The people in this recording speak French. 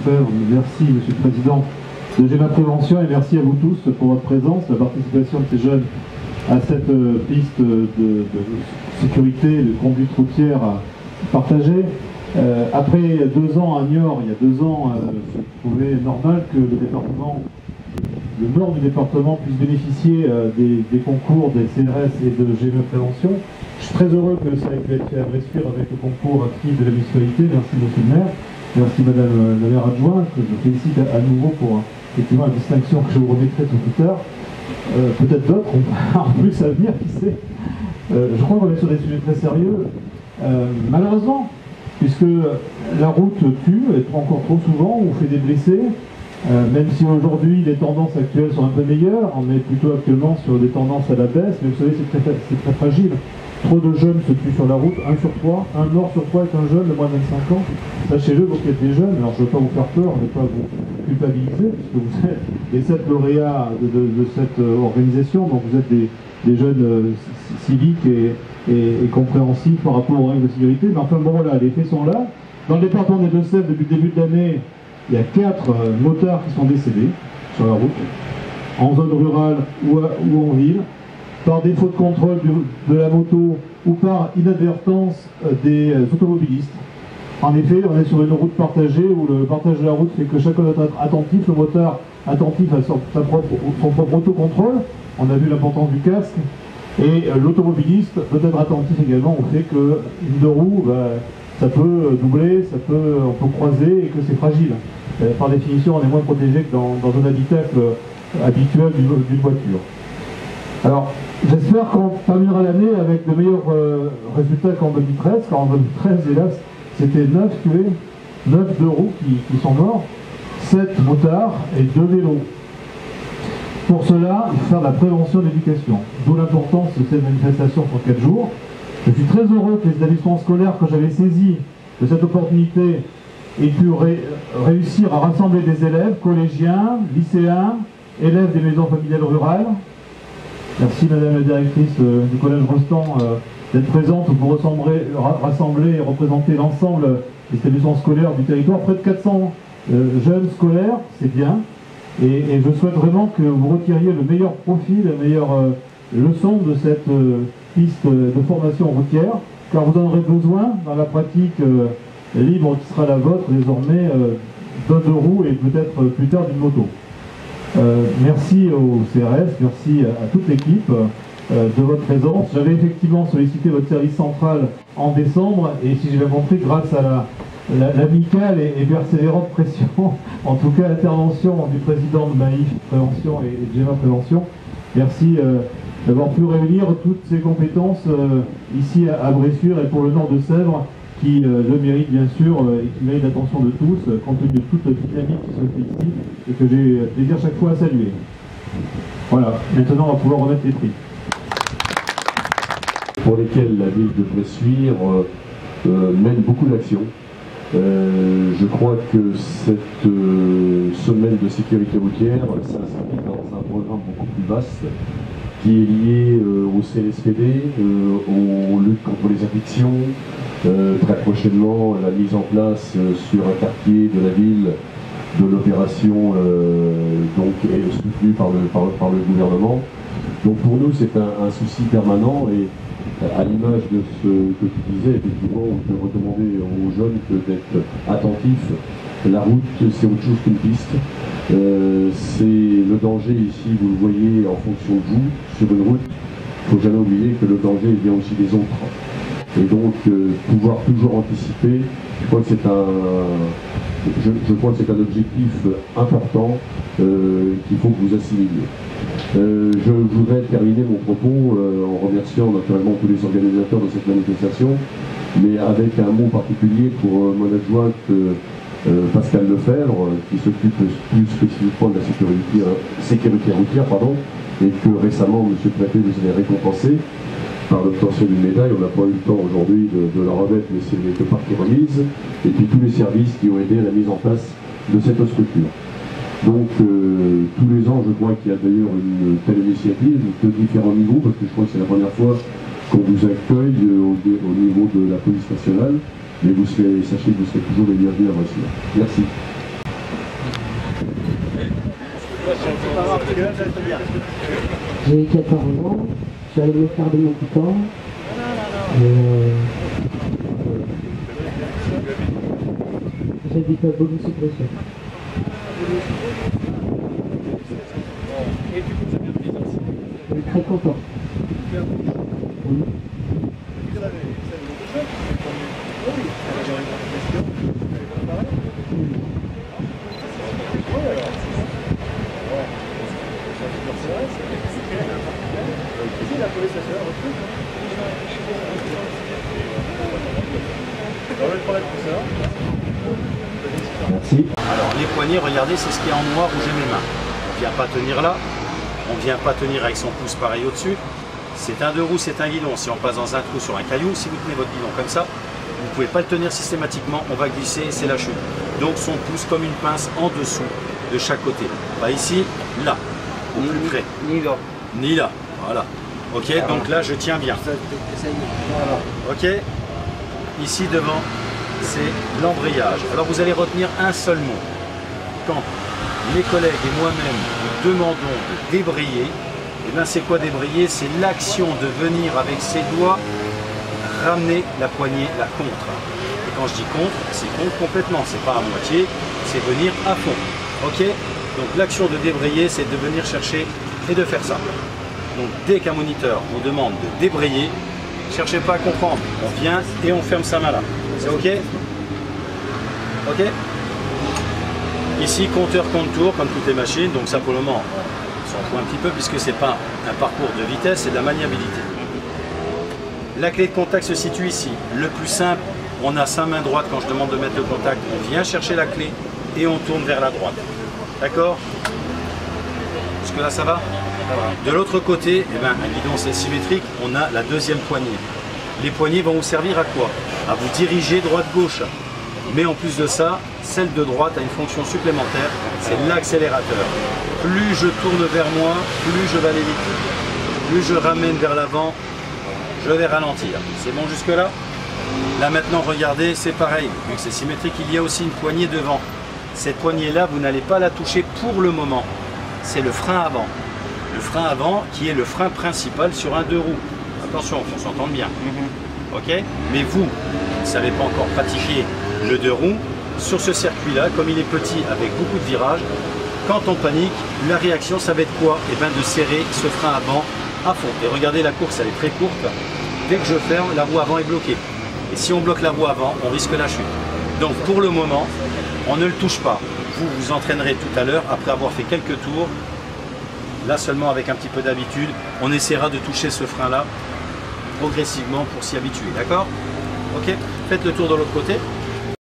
Lefebvre, merci Monsieur le Président de GEMA Prévention et merci à vous tous pour votre présence, la participation de ces jeunes à cette piste de sécurité, de conduite routière partagée. Après 2 ans à Niort, il y a 2 ans, je trouvais normal que le nord du département puisse bénéficier des concours des CRS et de GME Prévention. Je suis très heureux que ça ait pu être fait à Bressuire avec le concours actif de la municipalité. Merci Monsieur le maire, merci Madame la maire adjointe, que je félicite à nouveau pour effectivement la distinction que je vous remettrai tout à l'heure. Peut-être d'autres, en plus à venir, qui sait. Je crois qu'on est sur des sujets très sérieux. Malheureusement, puisque la route tue, et encore trop souvent, on fait des blessés, même si aujourd'hui les tendances actuelles sont un peu meilleures, on est plutôt actuellement sur des tendances à la baisse, mais vous savez, c'est très fragile. Trop de jeunes se tuent sur la route, 1 sur 3, un mort sur 3 est un jeune de moins de 25 ans. Sachez-le, vous qui êtes des jeunes, alors je ne veux pas vous faire peur, je ne veux pas vous culpabiliser, puisque vous êtes les 7 lauréats de cette organisation, donc vous êtes des jeunes civiques et compréhensifs par rapport aux règles de sécurité. Mais enfin bon voilà, les faits sont là. Dans le département des Deux-Sèvres, depuis le début de l'année, il y a 4 motards qui sont décédés sur la route, en zone rurale ou en ville, par défaut de contrôle de la moto ou par inadvertance des automobilistes. En effet, on est sur une route partagée où le partage de la route fait que chacun doit être attentif, le motard attentif à son propre autocontrôle, on a vu l'importance du casque, et l'automobiliste doit être attentif également au fait qu'une 2 roues, ça peut doubler, on peut croiser et que c'est fragile. Par définition, on est moins protégé que dans un habitacle habituel d'une voiture. Alors, j'espère qu'on terminera l'année avec de meilleurs résultats qu'en 2013, car en 2013, hélas, c'était 9 tués, 9 2 roues qui sont morts, 7 motards et 2 vélos. Pour cela, il faut faire de la prévention et de l'éducation, d'où l'importance de cette manifestation sur 4 jours. Je suis très heureux que les établissements scolaires, que j'avais saisis de cette opportunité, aient pu réussir à rassembler des élèves, collégiens, lycéens, élèves des maisons familiales rurales. Merci Madame la directrice du collège Rostand d'être présente pour rassembler et représenter l'ensemble des établissements scolaires du territoire. Près de 400 jeunes scolaires, c'est bien. Et je souhaite vraiment que vous retiriez le meilleur profit, la meilleure leçon de cette piste de formation routière, car vous en aurez besoin dans la pratique libre qui sera la vôtre désormais d'un 2 roues et peut-être plus tard d'une moto. Merci au CRS, merci à toute l'équipe de votre présence. J'avais effectivement sollicité votre service central en décembre et si j'ai bien compris, grâce à l'amicale et persévérante pression, en tout cas l'intervention du président de Maïf Prévention et de GEMA Prévention, merci d'avoir pu réunir toutes ces compétences ici à Bressuire et pour le nord de Sèvres, qui le mérite bien sûr et qui mérite l'attention de tous, compte tenu de toute la dynamique qui se fait ici et que j'ai plaisir chaque fois à saluer. Voilà, maintenant on va pouvoir remettre les prix. Pour lesquels la ville de Bressuire mène beaucoup d'actions. Je crois que cette semaine de sécurité routière s'inscrit dans un programme beaucoup plus vaste qui est lié au CLSPD, aux luttes contre les addictions, très prochainement la mise en place sur un quartier de la ville de l'opération donc soutenue par le gouvernement. Donc pour nous c'est un souci permanent et à l'image de ce que tu disais, effectivement, on peut recommander aux jeunes d'être attentifs. La route, c'est autre chose qu'une piste. C'est le danger ici, vous le voyez en fonction de vous, sur une route. Il ne faut jamais oublier que le danger vient aussi des autres. Et donc, pouvoir toujours anticiper, je crois que c'est un objectif important qu'il faut que vous assimiliez. Je voudrais terminer mon propos en remerciant naturellement tous les organisateurs de cette manifestation, mais avec un mot particulier pour mon adjointe Pascal Lefebvre, qui s'occupe plus spécifiquement de la sécurité routière, et que récemment M. le Préfet vous avait récompensé par l'obtention d'une médaille. On n'a pas eu le temps aujourd'hui de la remettre, mais c'est quelque part qui est remise, et puis tous les services qui ont aidé à la mise en place de cette structure. Donc tous les ans, je crois qu'il y a d'ailleurs une telle initiative de différents niveaux, parce que je crois que c'est la première fois qu'on vous accueille au niveau de la police nationale, mais sachez que vous serez toujours les bienvenus à Bressuire. Merci. J'ai 14 ans, je suis allé me faire de mon piquant. J'habite à Boulogne-sous-Pression. Je suis très content. Oui. Merci. Alors les poignets, regardez, c'est ce qu'il y a en noir où j'ai mes mains. On ne vient pas tenir là, on ne vient pas tenir avec son pouce pareil au-dessus. C'est un deux roues, c'est un guidon. Si on passe dans un trou sur un caillou, si vous tenez votre guidon comme ça, vous ne pouvez pas le tenir systématiquement, on va glisser et c'est la chute. Donc son pouce comme une pince en dessous de chaque côté. Pas ici, là, au plus près. Ni là. Ni là, voilà. Ok, donc là je tiens bien. Ok, ici devant, c'est l'embrayage. Alors vous allez retenir un seul mot. Quand mes collègues et moi-même nous demandons de débrayer, et bien c'est quoi débrayer? C'est l'action de venir avec ses doigts ramener la poignée, la contre. Et quand je dis contre, c'est contre complètement, c'est pas à moitié, c'est venir à fond. Ok? Donc l'action de débrayer, c'est de venir chercher et de faire ça. Donc dès qu'un moniteur vous demande de débrayer, cherchez pas à comprendre, on vient et on ferme sa main là. C'est ok? Ok? Ici, compteur compte-tour, comme toutes les machines, donc ça pour le moment, on s'en fout un petit peu puisque c'est pas un parcours de vitesse, c'est de la maniabilité. La clé de contact se situe ici. Le plus simple, on a sa main droite quand je demande de mettre le contact, on vient chercher la clé et on tourne vers la droite. D'accord? Jusque là ça va? De l'autre côté, eh ben, un guidon c'est symétrique, on a la deuxième poignée. Les poignées vont vous servir à quoi? À vous diriger droite-gauche. Mais en plus de ça, celle de droite a une fonction supplémentaire, c'est l'accélérateur. Plus je tourne vers moi, plus je vais aller vite. Plus je ramène vers l'avant, je vais ralentir. C'est bon jusque là? Là maintenant, regardez, c'est pareil. Vu que c'est symétrique, il y a aussi une poignée devant. Cette poignée-là, vous n'allez pas la toucher pour le moment. C'est le frein avant. Le frein avant qui est le frein principal sur un deux roues. Attention, qu'on s'entende bien. Ok? Mais vous ne savez pas encore pratiquer le deux roues. Sur ce circuit-là, comme il est petit avec beaucoup de virages, quand on panique, la réaction, ça va être quoi? Et bien de serrer ce frein avant à fond. Et regardez, la course, elle est très courte. Dès que je ferme, la roue avant est bloquée. Et si on bloque la roue avant, on risque la chute. Donc pour le moment, on ne le touche pas. Vous vous entraînerez tout à l'heure, après avoir fait quelques tours. Là seulement avec un petit peu d'habitude, on essaiera de toucher ce frein-là progressivement pour s'y habituer. D'accord? Ok? Faites le tour de l'autre côté.